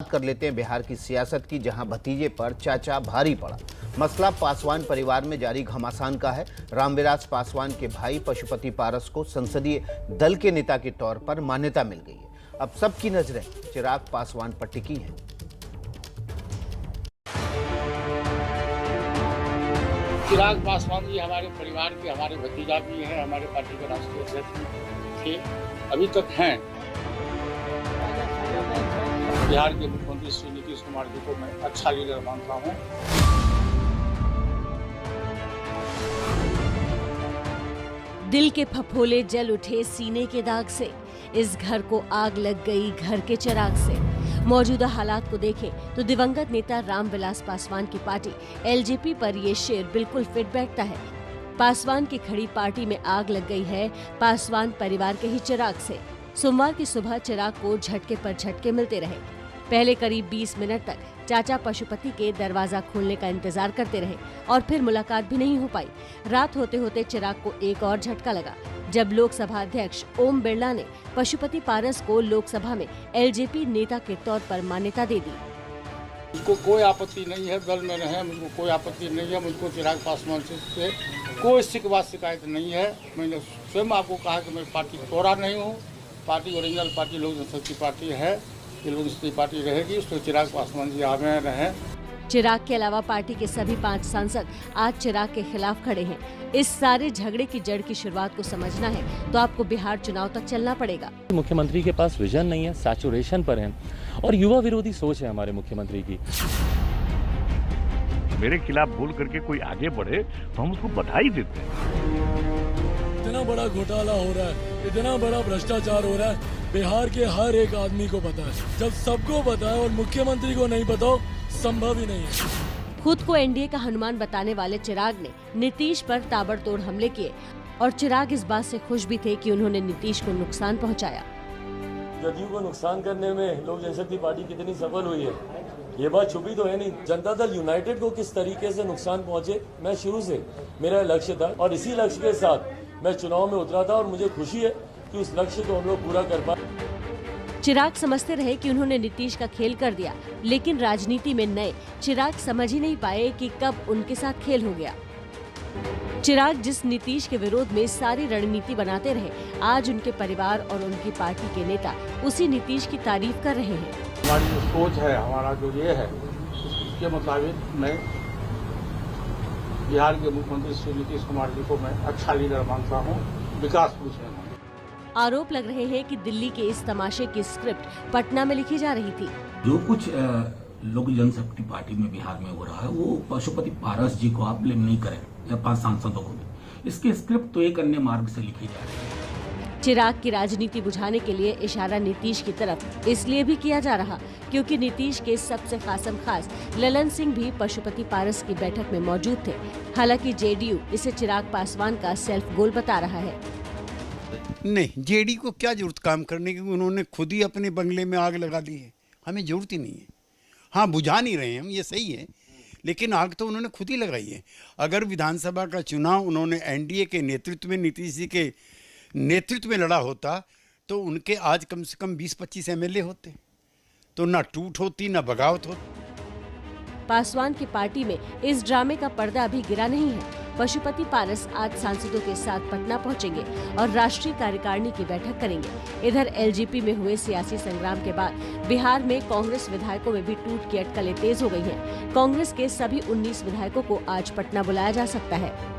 कर लेते हैं बिहार की सियासत की, जहां भतीजे पर चाचा भारी पड़ा। मसला पासवान परिवार में जारी घमासान का है। रामविलास पासवान के भाई पशुपति पारस को संसदीय दल के नेता के तौर पर मान्यता मिल गई है। अब सबकी नजरें चिराग पासवान पर टिकी हैं। चिराग पासवान जी हमारे परिवार के, हमारे भतीजा भी हैं, हमारे पार्टी के राष्ट्रीय अध्यक्ष थे, अभी तक हैं। बिहार के मुख्यमंत्री श्री नीतीश कुमार जी को मैं अच्छा लीडर मानता हूं। दिल के फफोले जल उठे सीने के दाग से, इस घर को आग लग गई घर के चिराग से। मौजूदा हालात को देखें तो दिवंगत नेता रामविलास पासवान की पार्टी एलजेपी पर ये शेर बिल्कुल फिट बैठता है। पासवान की खड़ी पार्टी में आग लग गई है पासवान परिवार के ही चिराग से। सोमवार की सुबह चिराग को झटके पर झटके मिलते रहे। पहले करीब 20 मिनट तक चाचा पशुपति के दरवाजा खोलने का इंतजार करते रहे और फिर मुलाकात भी नहीं हो पाई। रात होते होते चिराग को एक और झटका लगा जब लोकसभा अध्यक्ष ओम बिरला ने पशुपति पारस को लोकसभा में एलजेपी नेता के तौर पर मान्यता दे दी। मुझको कोई आपत्ति नहीं है, दल में रहे, मुझको कोई आपत्ति नहीं है। मुझको चिराग पासवान से कोई शिकवा शिकायत नहीं है। मैंने स्वयं आपको कहा कि मैं पार्टी तोड़ा नहीं हूँ। पार्टी ओरिजिनल पार्टी लोक जनशक्ति पार्टी है, ये लोक जनशक्ति पार्टी रहेगी। उसको चिराग पासवान जी आगे रहे। चिराग के अलावा पार्टी के सभी 5 सांसद आज चिराग के खिलाफ खड़े हैं। इस सारे झगड़े की जड़ की शुरुआत को समझना है तो आपको बिहार चुनाव तक चलना पड़ेगा। मुख्यमंत्री के पास विजन नहीं है, सैचुरेशन पर है और युवा विरोधी सोच है हमारे मुख्यमंत्री की। मेरे खिलाफ बोल करके कोई आगे बढ़े तो हम उसको बधाई देते हैं। इतना बड़ा घोटाला हो रहा है, इतना बड़ा भ्रष्टाचार हो रहा है, बिहार के हर एक आदमी को पता है। जब सबको पता है और मुख्यमंत्री को नहीं पता हो, संभव ही नहीं है। खुद को एनडीए का हनुमान बताने वाले चिराग ने नीतीश पर ताबड़तोड़ हमले किए और चिराग इस बात से खुश भी थे कि उन्होंने नीतीश को नुकसान पहुंचाया। जदयू को नुकसान करने में लोक जनशक्ति पार्टी कितनी सफल हुई है, ये बात छुपी तो है नहीं। जनता दल यूनाइटेड को किस तरीके से नुकसान पहुंचे, मैं शुरू से मेरा लक्ष्य था और इसी लक्ष्य के साथ मैं चुनाव में उतरा था और मुझे खुशी है कि उस लक्ष्य को हम लोग पूरा कर पाए। चिराग समझते रहे कि उन्होंने नीतीश का खेल कर दिया, लेकिन राजनीति में नए चिराग समझ ही नहीं पाए कि कब उनके साथ खेल हो गया। चिराग जिस नीतीश के विरोध में सारी रणनीति बनाते रहे, आज उनके परिवार और उनकी पार्टी के नेता उसी नीतीश की तारीफ कर रहे हैं। हमारी जो सोच है, हमारा जो ये है, उसके मुताबिक मैं बिहार के मुख्यमंत्री श्री नीतीश कुमार जी को मैं अच्छा लीडर मानता हूँ, विकास पुरुष है। आरोप लग रहे हैं कि दिल्ली के इस तमाशे की स्क्रिप्ट पटना में लिखी जा रही थी। जो कुछ लोक जनशक्ति पार्टी में बिहार में हो रहा है वो पशुपति पारस जी को आप ब्लेम नहीं करें या 5 सांसदों को भी। इसकी स्क्रिप्ट तो एक अन्य मार्ग से लिखी जा रही है। चिराग की राजनीति बुझाने के लिए इशारा नीतीश की तरफ इसलिए भी किया जा रहा क्योंकि नीतीश के सबसे खास ललन सिंह भी पशुपति पारस की बैठक में मौजूद थे। हालांकि जेडीयू इसे चिराग पासवान का सेल्फ गोल बता रहा है। नहीं, जेडी को क्या जरूरत काम करने की, उन्होंने खुद ही अपने बंगले में आग लगा दी है। हमें जरूरत ही नहीं है। हाँ, बुझा नहीं रहे हम, ये सही है, लेकिन आग तो उन्होंने खुद ही लगाई है। अगर विधानसभा का चुनाव उन्होंने एनडीए के नेतृत्व में, नीतीश जी के नेतृत्व में लड़ा होता तो उनके आज कम से कम 20-25 एमएलए होते, तो ना टूट होती ना बगावत होती। पासवान की पार्टी में इस ड्रामे का पर्दा अभी गिरा नहीं है। पशुपति पारस आज सांसदों के साथ पटना पहुंचेंगे और राष्ट्रीय कार्यकारिणी की बैठक करेंगे। इधर एलजेपी में हुए सियासी संग्राम के बाद बिहार में कांग्रेस विधायकों में भी टूट की अटकलें तेज हो गई हैं। कांग्रेस के सभी 19 विधायकों को आज पटना बुलाया जा सकता है।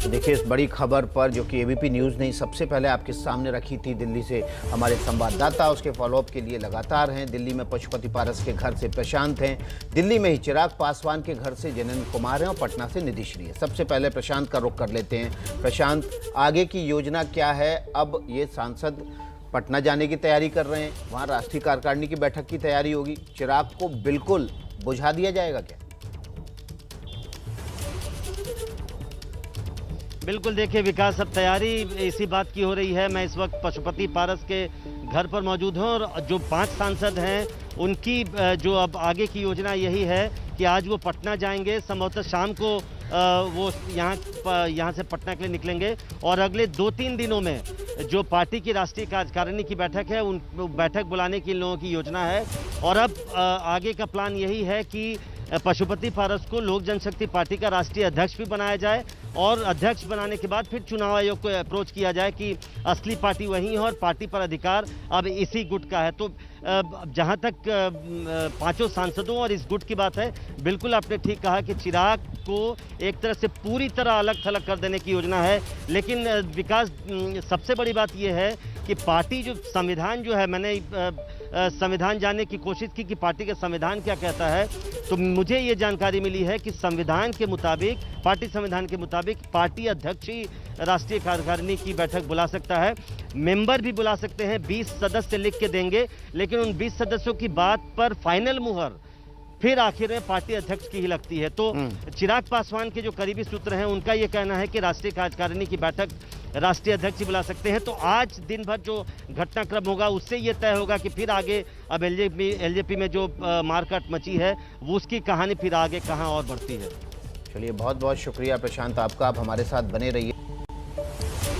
देखिए, इस बड़ी खबर पर जो कि एबीपी न्यूज़ ने सबसे पहले आपके सामने रखी थी, दिल्ली से हमारे संवाददाता उसके फॉलोअप के लिए लगातार हैं। दिल्ली में पशुपति पारस के घर से प्रशांत हैं, दिल्ली में ही चिराग पासवान के घर से जयनंद कुमार हैं और पटना से नीतीश्री है। सबसे पहले प्रशांत का रुख कर लेते हैं। प्रशांत, आगे की योजना क्या है? अब ये सांसद पटना जाने की तैयारी कर रहे हैं, वहाँ राष्ट्रीय कार्यकारिणी की बैठक की तैयारी होगी। चिराग को बिल्कुल बुझा दिया जाएगा क्या? बिल्कुल, देखिए विकास, अब तैयारी इसी बात की हो रही है। मैं इस वक्त पशुपति पारस के घर पर मौजूद हूँ और जो 5 सांसद हैं उनकी जो अब आगे की योजना यही है कि आज वो पटना जाएंगे। संभवतः शाम को वो यहाँ से पटना के लिए निकलेंगे और अगले 2-3 दिनों में जो पार्टी की राष्ट्रीय कार्यकारिणी की बैठक है उन बैठक बुलाने की इन लोगों की योजना है। और अब आगे का प्लान यही है कि पशुपति पारस को लोक जनशक्ति पार्टी का राष्ट्रीय अध्यक्ष भी बनाया जाए और अध्यक्ष बनाने के बाद फिर चुनाव आयोग को अप्रोच किया जाए कि असली पार्टी वही है और पार्टी पर अधिकार अब इसी गुट का है। तो जहां तक 5 सांसदों और इस गुट की बात है, बिल्कुल आपने ठीक कहा कि चिराग को एक तरह से पूरी तरह अलग थलग कर देने की योजना है। लेकिन विकास, सबसे बड़ी बात यह है कि पार्टी जो संविधान जो है, मैंने संविधान जानने की कोशिश की कि पार्टी का संविधान क्या कहता है, तो मुझे ये जानकारी मिली है कि संविधान के मुताबिक, पार्टी संविधान के मुताबिक पार्टी अध्यक्ष ही राष्ट्रीय कार्यकारिणी की बैठक बुला सकता है। मेंबर भी बुला सकते हैं, 20 सदस्य लिख के देंगे, लेकिन उन 20 सदस्यों की बात पर फाइनल मुहर फिर आखिर में पार्टी अध्यक्ष की ही लगती है। तो चिराग पासवान के जो करीबी सूत्र हैं उनका ये कहना है कि राष्ट्रीय कार्यकारिणी की बैठक राष्ट्रीय अध्यक्ष ही बुला सकते हैं। तो आज दिन भर जो घटनाक्रम होगा उससे ये तय होगा कि फिर आगे अब एलजेपी में जो मारकाट मची है वो उसकी कहानी फिर आगे कहां और बढ़ती है। चलिए, बहुत बहुत शुक्रिया प्रशांत आपका, आप हमारे साथ बने रहिए।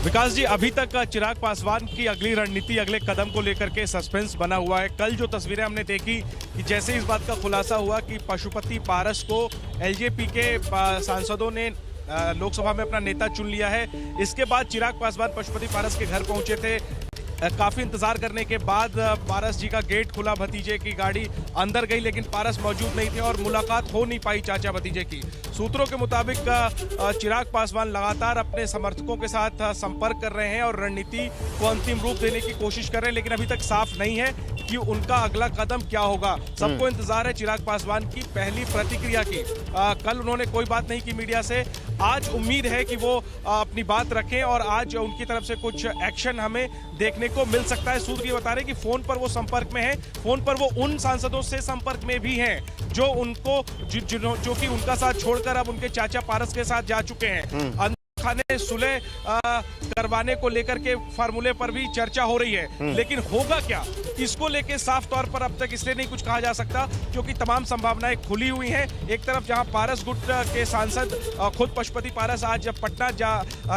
विकास जी, अभी तक चिराग पासवान की अगली रणनीति, अगले कदम को लेकर के सस्पेंस बना हुआ है। कल जो तस्वीरें हमने देखी कि जैसे इस बात का खुलासा हुआ कि पशुपति पारस को एलजेपी के सांसदों ने लोकसभा में अपना नेता चुन लिया है, इसके बाद चिराग पासवान पशुपति पारस के घर पहुंचे थे। काफी इंतजार करने के बाद पारस जी का गेट खुला, भतीजे की गाड़ी अंदर गई, लेकिन पारस मौजूद नहीं थे और मुलाकात हो नहीं पाई चाचा भतीजे की। सूत्रों के मुताबिक चिराग पासवान लगातार अपने समर्थकों के साथ संपर्क कर रहे हैं और रणनीति को अंतिम रूप देने की कोशिश कर रहे हैं, लेकिन अभी तक साफ नहीं है कि उनका अगला कदम क्या होगा। सबको इंतजार है चिराग पासवान की पहली प्रतिक्रिया की। कल उन्होंने कोई बात नहीं की मीडिया से, आज उम्मीद है कि वो अपनी बात रखें और आज उनकी तरफ से कुछ एक्शन हमें देखने को मिल सकता है। सूत्र ये बता रहे हैं कि फोन पर वो संपर्क में है, फोन पर वो उन सांसदों से संपर्क में भी हैं जो उनको जो कि उनका साथ छोड़कर अब उनके चाचा पारस के साथ जा चुके हैं। खाने सुलह करवाने को लेकर के फार्मूले पर भी चर्चा हो रही है, लेकिन होगा क्या इसको लेके साफ तौर पर अब तक इसलिए नहीं कुछ कहा जा सकता क्योंकि तमाम संभावनाएं खुली हुई हैं। एक तरफ जहां पारस गुट के सांसद खुद पशुपति पारस आज पटना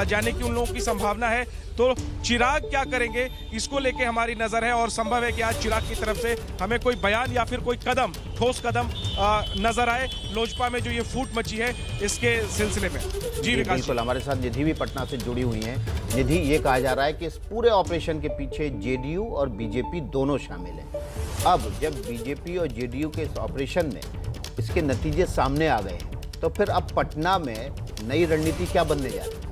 जाने की उन लोगों की संभावना है, तो चिराग क्या करेंगे इसको लेके हमारी नजर है और संभव है कि आज चिराग की तरफ से हमें कोई बयान या फिर कोई कदम, ठोस कदम नजर आए लोजपा में जो ये फूट मची है इसके सिलसिले में। जी बिल्कुल, हमारे साथ निधि भी पटना से जुड़ी हुई हैं। निधि, ये कहा जा रहा है कि इस पूरे ऑपरेशन के पीछे जेडीयू और बीजेपी दोनों शामिल हैं। अब जब बीजेपी और जेडीयू के इस ऑपरेशन में इसके नतीजे सामने आ गए हैं, तो फिर अब पटना में नई रणनीति क्या बनने जा रही है?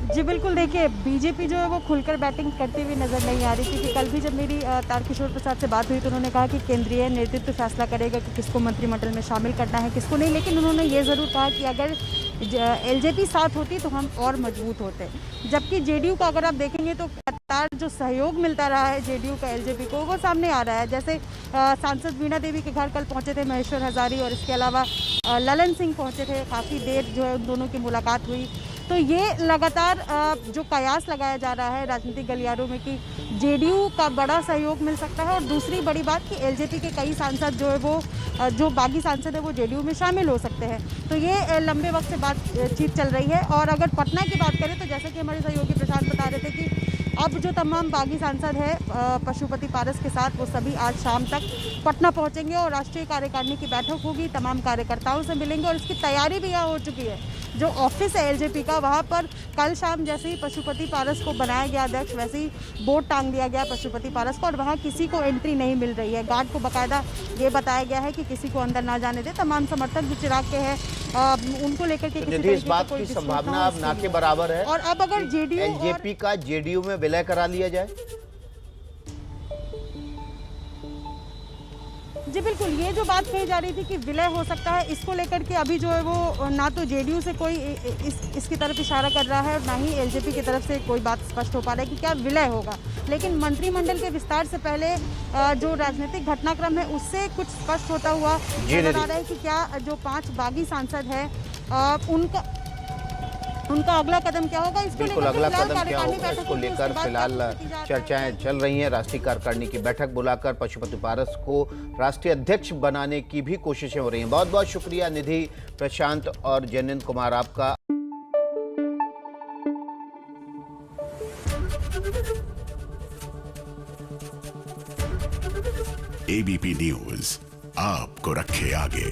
जी बिल्कुल, देखिए बीजेपी जो है वो खुलकर बैटिंग करती हुई नजर नहीं आ रही, क्योंकि कल भी जब मेरी तारकिशोर प्रसाद से बात हुई तो उन्होंने कहा कि केंद्रीय नेतृत्व फैसला करेगा कि किसको मंत्रिमंडल में शामिल करना है किसको नहीं, लेकिन उन्होंने ये ज़रूर कहा कि अगर एलजेपी साथ होती तो हम और मजबूत होते। जबकि जेडीयू का अगर आप देखेंगे तो लगातार जो सहयोग मिलता रहा है जेडीयू का एलजेपी को, वो सामने आ रहा है। जैसे सांसद वीणा देवी के घर कल पहुंचे थे महेश्वर हजारी और इसके अलावा ललन सिंह पहुंचे थे, काफ़ी देर जो है उन दोनों की मुलाकात हुई। तो ये लगातार जो कयास लगाया जा रहा है राजनीतिक गलियारों में कि जेडीयू का बड़ा सहयोग मिल सकता है, और दूसरी बड़ी बात कि एलजेपी के कई सांसद जो है वो जो बागी सांसद है वो जेडीयू में शामिल हो सकते हैं। तो ये लंबे वक्त से बातचीत चल रही है। और अगर पटना की बात करें तो जैसे कि हमारे सहयोगी प्रशांत बता रहे थे कि अब जो तमाम बागी सांसद है पशुपति पारस के साथ, वो सभी आज शाम तक पटना पहुंचेंगे और राष्ट्रीय कार्यकारिणी की बैठक होगी, तमाम कार्यकर्ताओं से मिलेंगे और इसकी तैयारी भी यहाँ हो चुकी है। जो ऑफिस है एलजेपी का, वहाँ पर कल शाम जैसे ही पशुपति पारस को बनाया गया अध्यक्ष, वैसे ही बोर्ड टांग दिया गया पशुपति पारस को, और वहाँ किसी को एंट्री नहीं मिल रही है। गार्ड को बाकायदा ये बताया गया है कि किसी को अंदर ना जाने दे। तमाम समर्थक जो चिराग के हैं उनको लेकर के किसी इस बात की संभावना अब ना के बराबर है। और अब अगर जेडीयू एलजेपी का जेडीयू में विलय करा लिया जाए, जी बिल्कुल, ये जो बात कही जा रही थी कि विलय हो सकता है, इसको लेकर के अभी जो है वो ना तो जेडीयू से कोई इसकी तरफ इशारा कर रहा है और ना ही एलजेपी की तरफ से कोई बात स्पष्ट हो पा रहा है कि क्या विलय होगा। लेकिन मंत्रिमंडल के विस्तार से पहले जो राजनीतिक घटनाक्रम है उससे कुछ स्पष्ट होता हुआ नजर आ रहा है कि क्या जो 5 बागी सांसद हैं उनका उनका अगला कदम क्या होगा इसको बिल्कुल, लेकर अगला फिलहाल कदम क्या कार्यकारिणी होगा बैठक इसको होगी, लेकर उसके बाद फिलहाल क्या की जा रही है? चर्चाएं चल रही हैं। राष्ट्रीय कार्यकारिणी की बैठक बुलाकर पशुपति पारस को राष्ट्रीय अध्यक्ष बनाने की भी कोशिशें हो रही हैं। बहुत बहुत शुक्रिया निधि, प्रशांत और जैनिंद्र कुमार आपका। एबीपी न्यूज आपको रखे आगे।